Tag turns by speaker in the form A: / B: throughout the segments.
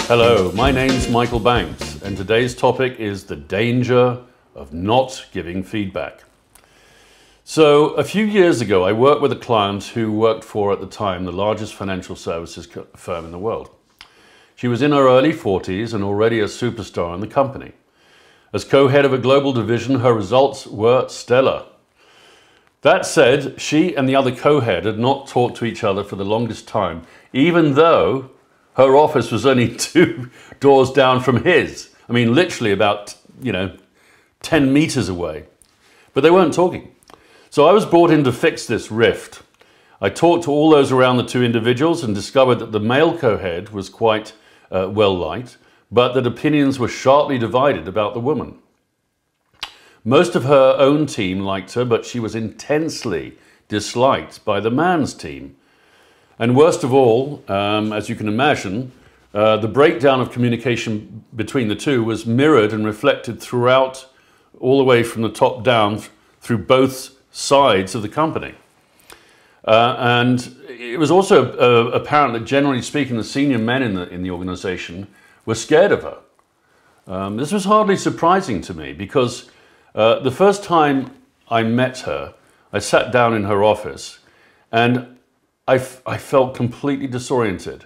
A: Hello, my name's Michael Banks, and today's topic is the danger of not giving feedback. So, a few years ago, I worked with a client who worked for, at the time, the largest financial services firm in the world. She was in her early 40s and already a superstar in the company. As co-head of a global division, her results were stellar. That said, she and the other co-head had not talked to each other for the longest time, even though her office was only 2 doors down from his. I mean, literally about, 10 meters away. But they weren't talking. So I was brought in to fix this rift. I talked to all those around the 2 individuals and discovered that the male co-head was quite well-liked, but that opinions were sharply divided about the woman. Most of her own team liked her, but she was intensely disliked by the man's team. And worst of all, as you can imagine, the breakdown of communication between the 2 was mirrored and reflected throughout, all the way from the top down, through both sides of the company. And it was also apparent that, generally speaking, the senior men in the organization were scared of her. This was hardly surprising to me because the first time I met her, I sat down in her office and I felt completely disoriented,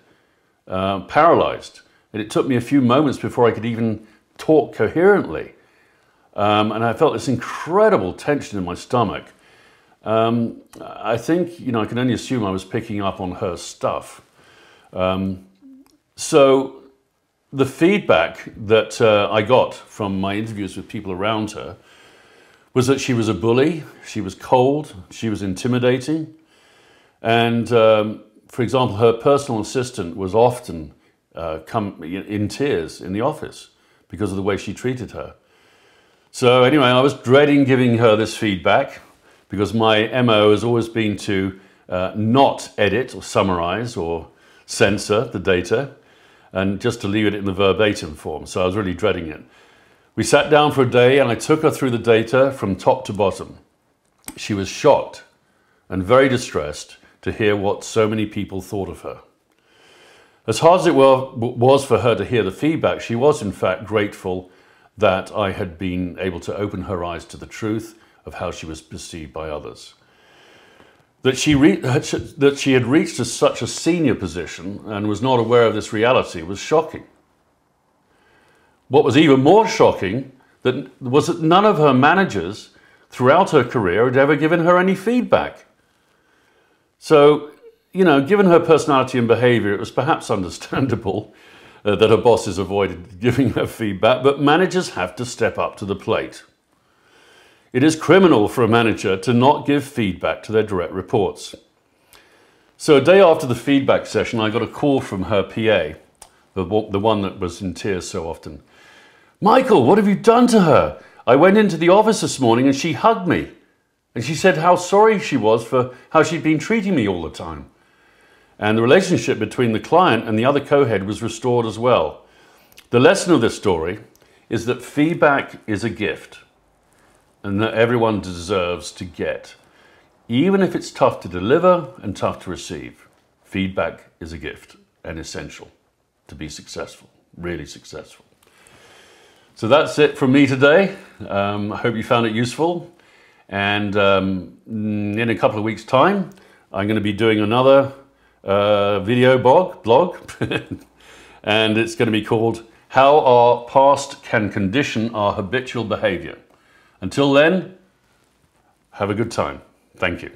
A: paralyzed, and it took me a few moments before I could even talk coherently. And I felt this incredible tension in my stomach. I think, I can only assume I was picking up on her stuff. So the feedback that I got from my interviews with people around her was that she was a bully, she was cold, she was intimidating. And, for example, her personal assistant was often in tears in the office because of the way she treated her. So anyway, I was dreading giving her this feedback because my MO has always been to not edit or summarize or censor the data and just to leave it in the verbatim form. So I was really dreading it. We sat down for a day and I took her through the data from top to bottom. She was shocked and very distressed to hear what so many people thought of her. As hard as it was for her to hear the feedback, she was in fact grateful that I had been able to open her eyes to the truth of how she was perceived by others. That she had reached such a senior position and was not aware of this reality was shocking. What was even more shocking was that none of her managers throughout her career had ever given her any feedback. So, given her personality and behavior, it was perhaps understandable that her bosses avoided giving her feedback, but managers have to step up to the plate. It is criminal for a manager to not give feedback to their direct reports. So a day after the feedback session, I got a call from her PA, the one that was in tears so often. "Michael, what have you done to her? I went into the office this morning and she hugged me. And she said how sorry she was for how she'd been treating me all the time." And the relationship between the client and the other co-head was restored as well. The lesson of this story is that feedback is a gift and that everyone deserves to get. Even if it's tough to deliver and tough to receive, feedback is a gift and essential to be successful, really successful. So that's it from me today. I hope you found it useful. And in a couple of weeks' time, I'm going to be doing another video blog, and it's going to be called How Our Past Can Condition Our Habitual Behavior. Until then, have a good time. Thank you.